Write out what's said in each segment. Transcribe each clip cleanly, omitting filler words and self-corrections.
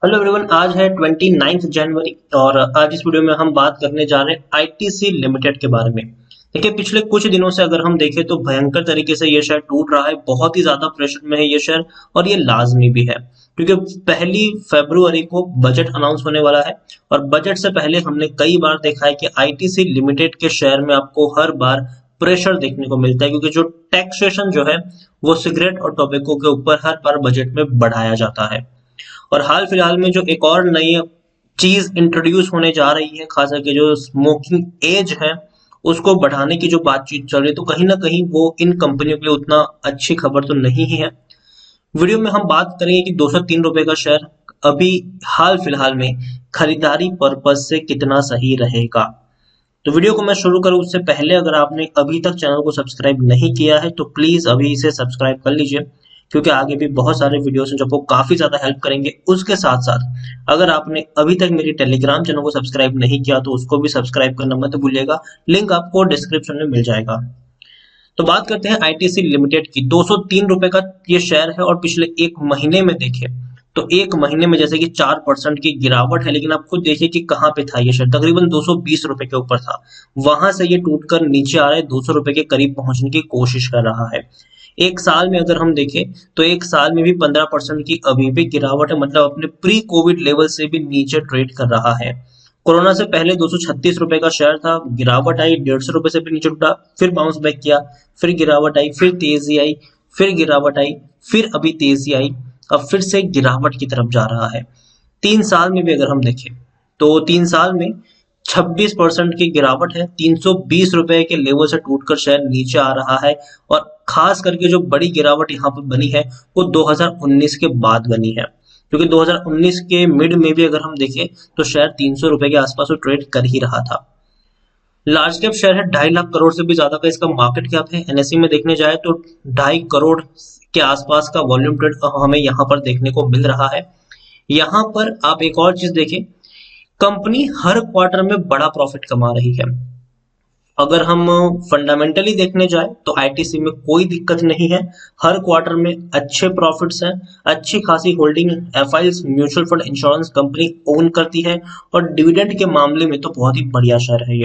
Hello everyone, आज है 29 जनवरी और आज इस वीडियो में हम बात करने जा रहे हैं आईटीसी लिमिटेड के बारे में। देखिए, पिछले कुछ दिनों से अगर हम देखें तो भयंकर तरीके से ये शेयर टूट रहा है। बहुत ही ज्यादा प्रेशर में है ये शेयर और ये लाजमी भी है क्योंकि पहली फरवरी को बजट अनाउंस होने वाला है और बजट से पहले हमने कई बार देखा है कि आईटीसी लिमिटेड के शेयर में आपको हर बार प्रेशर देखने को मिलता है क्योंकि जो टैक्सेशन जो है वो सिगरेट और टोबैको के ऊपर हर बार बजट में बढ़ाया जाता है। और हाल फिलहाल में जो एक और नई चीज इंट्रोड्यूस होने जा रही है, खास करके जो स्मोकिंग एज है उसको बढ़ाने की जो बातचीत चल रही है, तो कहीं ना कहीं वो इन कंपनियों के लिए उतना अच्छी खबर तो नहीं ही है। वीडियो में हम बात करेंगे कि 203 रुपए का शेयर अभी हाल फिलहाल में खरीदारी पर्पज से कितना सही रहेगा। तो वीडियो को मैं शुरू करूं उससे पहले अगर आपने अभी तक चैनल को सब्सक्राइब नहीं किया है तो प्लीज अभी इसे सब्सक्राइब कर लीजिए क्योंकि आगे भी बहुत सारे वीडियोस हैं जो आपको काफी ज्यादा हेल्प करेंगे। उसके साथ साथ अगर आपने अभी तक मेरी टेलीग्राम चैनल को सब्सक्राइब नहीं किया तो उसको भी सब्सक्राइब करना मत भूलिएगा, लिंक आपको डिस्क्रिप्शन में मिल जाएगा। तो बात करते हैं आईटीसी लिमिटेड की। 203 रुपए का ये शेयर है और पिछले एक महीने में देखें तो एक महीने में जैसे कि 4% की गिरावट है, लेकिन आप खुद देखिए कि कहां पे था ये शेयर, तकरीबन 220 रुपए के ऊपर था। वहां से ये टूटकर नीचे आ रहा है, 200 रुपए के करीब पहुंचने की कोशिश कर रहा है। एक साल में अगर हम देखें तो एक साल में भी 15% की अभी भी गिरावट है, मतलब अपने प्री कोविड लेवल से भी नीचे ट्रेड कर रहा है। कोरोना से पहले 236 रुपए का शेयर था, गिरावट आई, 150 रुपए से भी नीचे उठा, फिर बाउंस बैक किया, फिर गिरावट आई, फिर तेजी आई, फिर गिरावट आई, फिर अभी तेजी आई, अब फिर से गिरावट की तरफ जा रहा है। 3 साल में भी अगर हम देखें तो 3 साल में 26% की गिरावट है, 320 रुपए के लेवल से टूटकर शेयर नीचे आ रहा है। और खास करके जो बड़ी गिरावट यहाँ पर बनी है वो 2019 के बाद बनी है, क्योंकि 2019 के मिड में भी अगर हम देखें तो शेयर 300 रुपए के आसपास ट्रेड कर ही रहा था। लार्ज कैप शेयर है, 2.5 लाख करोड़ से भी ज्यादा का इसका मार्केट कैप है। एनएसई में देखने जाए तो 2.5 करोड़ के आसपास का वॉल्यूम ट्रेड हमें यहाँ पर देखने को मिल रहा है। यहाँ पर आप एक और चीज देखें, कंपनी हर क्वार्टर में बड़ा प्रॉफिट कमा रही है। अगर हम फंडामेंटली देखने जाए तो आईटीसी में कोई दिक्कत नहीं है, हर क्वार्टर में अच्छे प्रॉफिट्स हैं, अच्छी खासी holding FIS mutual fund insurance company own करती है और डिविडेंड के मामले में तो बहुत ही बढ़िया शेयर है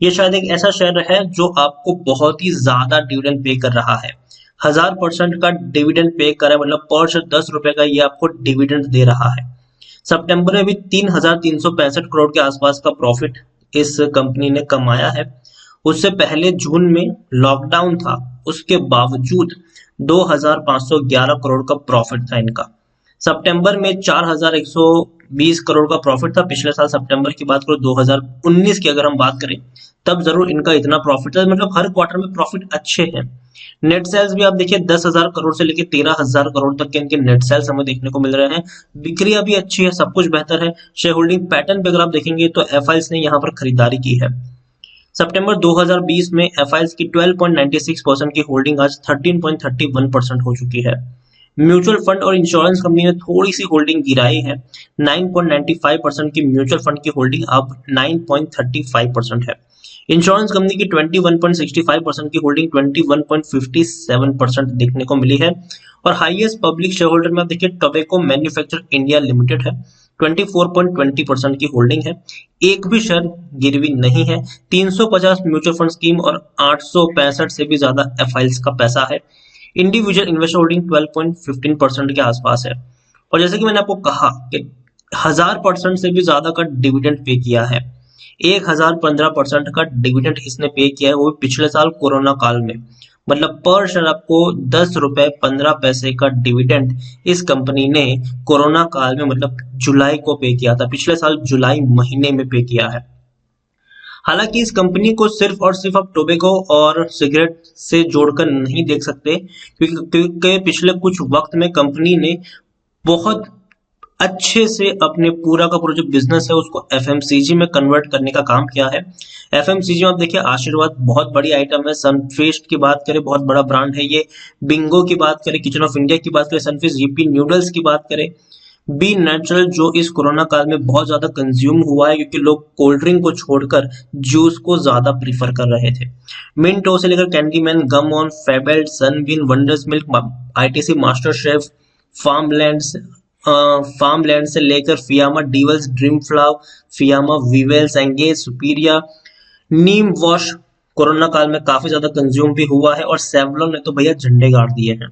ये शायद एक ऐसा शेयर है जो आपको बहुत ही ज्यादा डिविडेंड पे कर रहा है। 1000% का डिविडेंड पे कर रहा है, मतलब पर शेयर 10 रुपए का ये आपको डिविडेंड दे रहा है। सितंबर में भी 3,365 करोड़ के आसपास का प्रॉफिट इस कंपनी ने कमाया है। उससे पहले जून में लॉकडाउन था, उसके बावजूद 2,511 करोड़ का प्रॉफिट था इनका। सितंबर में 4,120 करोड़ का प्रॉफिट था। पिछले साल सितंबर की बात करो, 2019 की अगर हम बात करें तब जरूर इनका इतना प्रॉफिट था, मतलब हर क्वार्टर में प्रॉफिट अच्छे हैं। नेट सेल्स भी आप देखिए 10,000 करोड़ से लेकर 13,000 करोड़ तक के इनके नेट सेल्स हमें देखने को मिल रहे हैं। बिक्रियां भी अच्छी है, सब कुछ बेहतर है। शेयर होल्डिंग पैटर्न पे अगर आप देखेंगे तो एफआईएस ने यहाँ पर खरीदारी की है। सितंबर 2020 में एफआईएस की 12.96% की होल्डिंग आज 13.31% हो चुकी है। म्यूचुअल फंड और इंश्योरेंस कंपनी ने थोड़ी सी होल्डिंग गिराई है, 9.95% की म्यूचुअल फंड की होल्डिंग अब 9.35% है। इंश्योरेंस कंपनी की 21.65% की होल्डिंग 21.57% देखने को मिली है। और हाईएस्ट पब्लिक शेयर होल्डर में आप देखिए टोबैको मैन्युफैक्चर इंडिया लिमिटेड है, 24.20% की होल्डिंग है। एक भी शेयर गिरवी नहीं है। 350 म्यूचुअल फंड स्कीम और 865 से भी ज्यादा एफआईएस का पैसा है। इंडिविजुअल इन्वेस्टर होल्डिंग 12.15% के आसपास है। और जैसे कि मैंने आपको कहा कि 1000% से भी ज्यादा का डिविडेंड पे किया है, 1015% का डिविडेंड इसने पे किया है, वो भी पिछले साल कोरोना काल में। मतलब पर शेयर आपको 10 रुपए 15 पैसे का डिविडेंड इस कंपनी ने कोरोना काल में, मतलब जुलाई को पे किया था, पिछले साल जुलाई महीने में पे किया है। हालांकि इस कंपनी को सिर्फ और सिर्फ आप टोबैको और सिगरेट से जोड़कर नहीं देख सकते, क्योंकि पिछले कुछ वक्त में कंपनी ने बहुत अच्छे से अपने पूरा का पूरा जो बिजनेस है उसको एफएमसीजी में कन्वर्ट करने का काम किया है। एफएमसीजी में आप देखिए आशीर्वाद बहुत बड़ी आइटम है, सनफीस्ट की बात करें बहुत बड़ा ब्रांड है ये, बिंगो की बात करें, किचन ऑफ इंडिया की बात करें, सनफीस्ट, यूपी नूडल्स की बात करें, बी नेचुरल जो इस कोरोना काल में बहुत ज्यादा कंज्यूम हुआ है क्योंकि लोग कोल्ड ड्रिंक को छोड़कर जूस को ज्यादा प्रीफर कर रहे थे। मिंटो से लेकर Candyman, Gum On, Fabelle, Sunbean, Wonderz Milk, ITC Master Chef, Farmland, farm land से लेकर Fiama Di Wills, Dream Flower, Fiama Vivels, Engage, Superia, Nimwash corona काल में काफी ज्यादा कंज्यूम भी हुआ है, और सेवलॉन ने तो भैया झंडे गाड़ दिए हैं।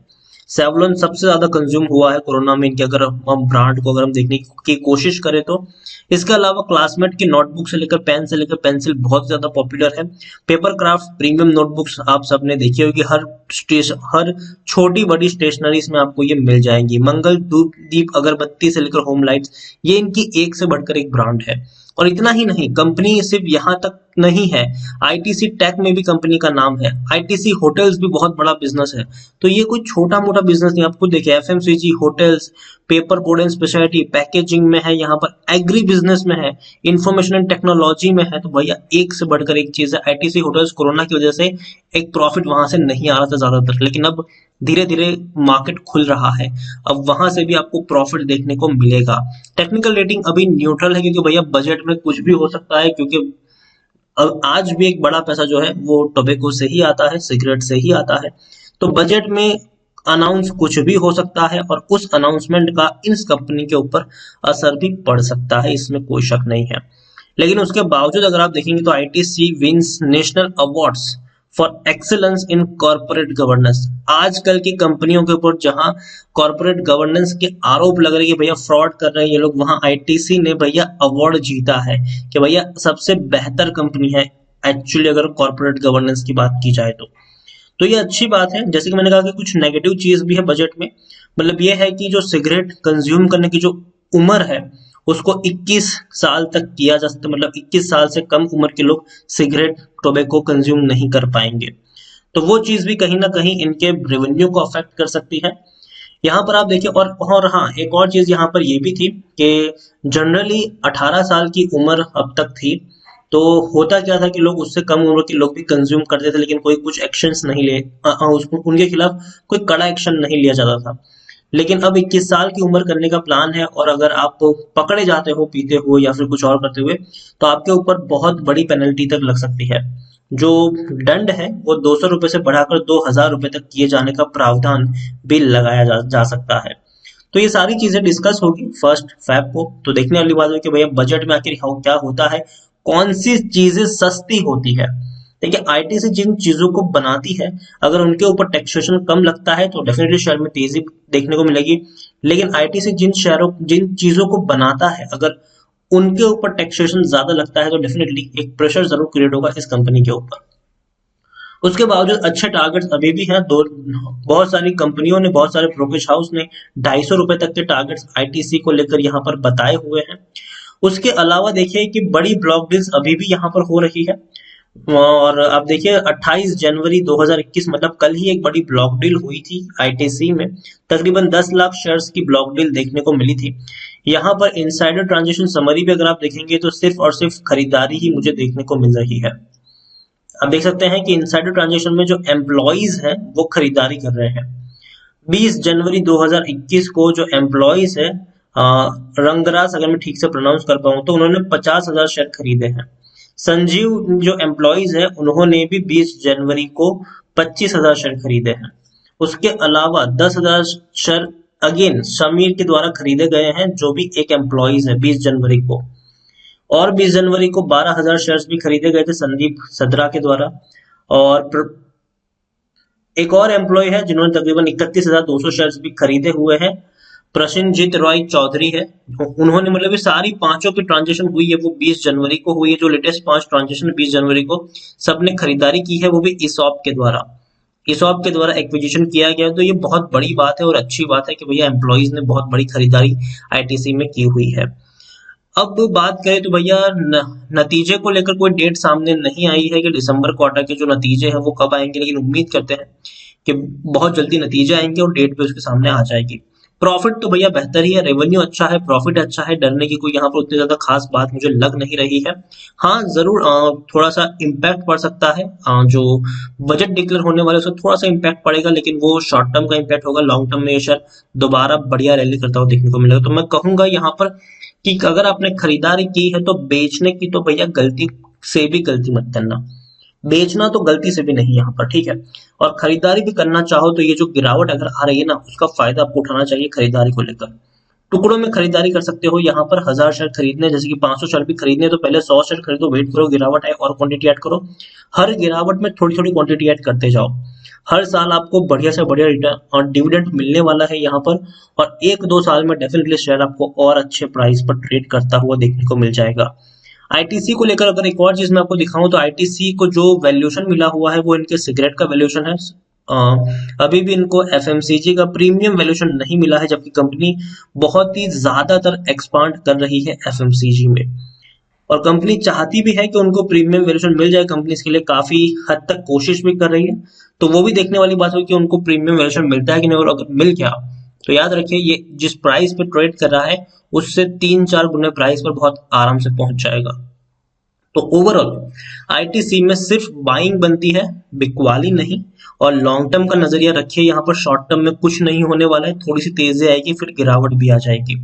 सेवलॉन सबसे ज्यादा कंज्यूम हुआ है कोरोना में इनके, अगर हम ब्रांड को अगर हम देखने की कोशिश करें तो। इसके अलावा क्लासमेट की नोटबुक से लेकर पेन से लेकर पेंसिल बहुत ज्यादा पॉपुलर है। पेपर क्राफ्ट प्रीमियम नोटबुक्स आप सबने देखी होगी, हर छोटी बड़ी स्टेशनरीज में आपको ये मिल जाएंगी। मंगल धूप दीप अगरबत्ती से लेकर होम लाइट्स, ये इनकी एक से बढ़कर एक ब्रांड है। और इतना ही नहीं, कंपनी सिर्फ यहाँ तक नहीं है, आईटीसी टेक में भी कंपनी का नाम है। आईटीसी होटल्स भी बहुत बड़ा बिजनेस है। तो ये कोई छोटा मोटा बिजनेस नहीं, आपको देखिए FMCG, hotels, paper board and speciality, packaging में है, यहाँ पर एग्री बिजनेस में है, इंफॉर्मेशन एंड टेक्नोलॉजी में है। तो भैया एक से बढ़कर एक चीज है। आईटीसी होटल्स कोरोना की वजह से एक प्रॉफिट वहां से नहीं आ रहा था ज्यादातर, लेकिन अब धीरे धीरे मार्केट खुल रहा है, अब वहां से भी आपको प्रॉफिट देखने को मिलेगा। टेक्निकल रेटिंग अभी न्यूट्रल है, क्योंकि भैया बजट में कुछ भी हो सकता है, क्योंकि अब आज भी एक बड़ा पैसा जो है वो टोबैको से ही आता है, सिगरेट से ही आता है। तो बजट में अनाउंस कुछ भी हो सकता है, और उस अनाउंसमेंट का इस कंपनी के ऊपर असर भी पड़ सकता है, इसमें कोई शक नहीं है। लेकिन उसके बावजूद अगर आप देखेंगे तो ITC wins national awards for excellence in corporate governance. आजकल की कंपनियों के ऊपर जहां कॉर्पोरेट गवर्नेंस के आरोप लग रहे हैं कि भैया फ्रॉड कर रहे हैं ये लोग, वहां आईटीसी ने भैया अवार्ड जीता है कि भैया सबसे बेहतर कंपनी है एक्चुअली, अगर कॉर्पोरेट गवर्नेंस की बात की जाए तो ये अच्छी बात है। जैसे कि मैंने कहा कि कुछ नेगेटिव चीज भी है बजट में, मतलब ये है कि जो सिगरेट कंज्यूम करने की जो उम्र है उसको 21 साल तक किया जा सकता है, मतलब 21 साल से कम उम्र के लोग सिगरेट टोबैको कंज्यूम नहीं कर पाएंगे। तो वो चीज भी कहीं ना कहीं इनके रेवेन्यू को अफेक्ट कर सकती है। यहाँ पर आप देखिए, और हाँ एक और चीज यहाँ पर ये भी थी कि जनरली 18 साल की उम्र अब तक थी, तो होता क्या था कि लोग उससे कम उम्र के लोग भी कंज्यूम करते थे, लेकिन कोई कुछ एक्शंस नहीं ले उनके खिलाफ कोई कड़ा एक्शन नहीं लिया जाता था। लेकिन अब 21 साल की उम्र करने का प्लान है, और अगर आप पकड़े जाते हो पीते हुए या फिर कुछ और करते हुए, तो आपके ऊपर बहुत बड़ी पेनल्टी तक लग सकती है। जो दंड है वो 200 रुपए से बढ़ाकर 2000 रुपए तक किए जाने का प्रावधान भी लगाया जा सकता है। तो ये सारी चीजें डिस्कस होगी 1 फेब को। तो देखने वाली बात है कि भैया बजट में आखिर क्या होता है, कौन सी चीजें सस्ती होती है। देखिए आईटीसी जिन चीजों को बनाती है, अगर उनके ऊपर टैक्सेशन कम लगता है तो डेफिनेटली शेयर में तेजी देखने को मिलेगी। लेकिन आईटीसी जिन चीजों को बनाता है, अगर उनके ऊपर टैक्सेशन ज्यादा लगता है तो डेफिनेटली एक प्रेशर जरूर क्रिएट होगा इस कंपनी के ऊपर। उसके बावजूद अच्छे टारगेट्स अभी भी हैं। दो बहुत सारी कंपनियों ने, बहुत सारे ब्रोकरेज हाउस ने 250 रुपए तक के टारगेट्स आईटीसी को लेकर यहाँ पर बताए हुए हैं। उसके अलावा देखिए कि बड़ी ब्लॉक डील्स अभी भी यहाँ पर हो रही है, और अब देखिए 28 जनवरी 2021 मतलब कल ही एक बड़ी ब्लॉक डील हुई थी आईटीसी में, तकरीबन 10 लाख शेयर्स की ब्लॉक डील देखने को मिली थी। यहाँ पर इनसाइडर ट्रांजेक्शन समरी भी अगर आप देखेंगे तो सिर्फ और सिर्फ खरीदारी ही मुझे देखने को मिल रही है। आप देख सकते हैं कि इनसाइडर ट्रांजेक्शन में जो एम्प्लॉइज हैं वो खरीदारी कर रहे हैं। 20 जनवरी 2021 को जो एम्प्लॉइज है रंगराज, अगर मैं ठीक से प्रोनाउंस कर पाऊँ तो, उन्होंने 50,000 शेयर खरीदे हैं। संजीव जो एम्प्लॉइज है उन्होंने भी 20 जनवरी को 25,000 शेयर खरीदे हैं। उसके अलावा 10,000 शेयर अगेन समीर के द्वारा खरीदे गए हैं, जो भी एक एम्प्लॉइज है 20 जनवरी को। और 20 जनवरी को 12,000 शेयर्स भी खरीदे गए थे संदीप सदरा के द्वारा। और एक और एम्प्लॉय है जिन्होंने तकरीबन 31,200 शेयर्स भी खरीदे हुए हैं, प्रसेनजीत रॉय चौधरी है। उन्होंने, मतलब ये सारी पांचों की ट्रांजेक्शन हुई है वो 20 जनवरी को हुई है। जो लेटेस्ट 5 ट्रांजेक्शन 20 जनवरी को सबने खरीदारी की है, वो भी ईसॉप के द्वारा एक्विजिशन किया गया। तो ये बहुत बड़ी बात है और अच्छी बात है कि भैया एम्प्लॉइज ने बहुत बड़ी खरीदारी आईटीसी में की हुई है। अब बात करें तो भैया नतीजे को लेकर कोई डेट सामने नहीं आई है कि दिसंबर क्वार्टर के जो नतीजे हैं वो कब आएंगे, लेकिन उम्मीद करते हैं कि बहुत जल्दी नतीजे आएंगे और डेट भी उसके सामने आ जाएगी। प्रॉफिट तो भैया बेहतर ही है, रेवेन्यू अच्छा है, प्रॉफिट अच्छा है, डरने की कोई यहाँ पर उतनी ज्यादा खास बात मुझे लग नहीं रही है। हाँ जरूर थोड़ा सा इम्पैक्ट पड़ सकता है, जो बजट डिक्लेयर होने वाले उसका थोड़ा सा इम्पैक्ट पड़ेगा, लेकिन वो शॉर्ट टर्म का इम्पैक्ट होगा। लॉन्ग टर्म में ये शेयर दोबारा बढ़िया रैली करता हुआ देखने को मिलेगा। तो मैं कहूंगा यहाँ पर कि अगर आपने खरीदारी की है तो बेचने की तो भैया गलती से भी गलती मत करना, बेचना तो गलती से भी नहीं यहाँ पर, ठीक है। और खरीदारी भी करना चाहो तो ये जो गिरावट अगर आ रही है ना, उसका फायदा आपको उठाना चाहिए खरीदारी को लेकर। टुकड़ों में खरीदारी कर सकते हो। यहाँ पर 1000 शेयर खरीदने, जैसे कि 500 शेयर भी खरीदने, तो पहले 100 शेयर खरीदो, वेट करो गिरावट आए और क्वांटिटी ऐड करो। हर गिरावट में थोड़ी थोड़ी क्वांटिटी ऐड करते जाओ। हर साल आपको बढ़िया से बढ़िया रिटर्न और डिविडेंड मिलने वाला है यहाँ पर। और 1-2 साल में डेफिनेटली शेयर आपको और अच्छे प्राइस पर ट्रेड करता हुआ देखने को मिल जाएगा। आईटीसी को लेकर अगर एक और चीज मैं आपको दिखाऊं तो आईटीसी को जो वैल्यूएशन मिला हुआ है वो इनके सिगरेट का वैल्यूएशन है। अभी भी इनको एफएमसीजी का प्रीमियम वैल्यूएशन नहीं मिला है, जबकि कंपनी बहुत ही ज्यादातर एक्सपांड कर रही है एफएमसीजी में। और कंपनी चाहती भी है कि उनको प्रीमियम वैल्यूएशन मिल जाए, कंपनी इसके लिए काफी हद तक कोशिश भी कर रही है। तो वो भी देखने वाली बात होगी कि उनको प्रीमियम वैल्यूएशन मिलता है कि नहीं, और अगर मिल गया तो याद रखिए ये जिस प्राइस पे ट्रेड कर रहा है उससे 3-4 गुने प्राइस पर बहुत आराम से पहुंच जाएगा। तो ओवरऑल आईटीसी में सिर्फ बाइंग बनती है, बिकवाली नहीं। और लॉन्ग टर्म का नजरिया रखिए, यहाँ पर शॉर्ट टर्म में कुछ नहीं होने वाला है, थोड़ी सी तेजी आएगी फिर गिरावट भी आ जाएगी।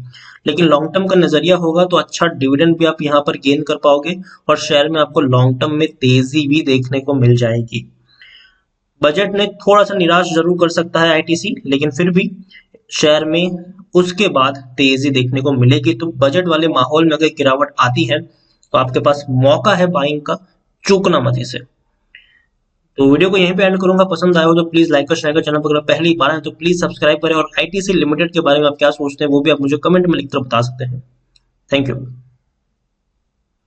लेकिन लॉन्ग टर्म का नजरिया होगा तो अच्छा डिविडेंड भी आप यहाँ पर गेन कर पाओगे और शेयर में आपको लॉन्ग टर्म में तेजी भी देखने को मिल जाएगी। बजट ने थोड़ा सा निराश जरूर कर सकता है आईटीसी, लेकिन फिर भी शेयर में उसके बाद तेजी देखने को मिलेगी। तो बजट वाले माहौल में अगर गिरावट आती है तो आपके पास मौका है बाइंग का, चूकना मत इसे। तो वीडियो को यहीं पे एंड करूंगा। पसंद आया हो तो प्लीज लाइक और शेयर कर, चैनल पर अगर पहली बार है तो प्लीज सब्सक्राइब करें। और आईटीसी लिमिटेड के बारे में आप क्या सोचते हैं वो भी आप मुझे कमेंट में लिखकर बता सकते हैं। Thank you.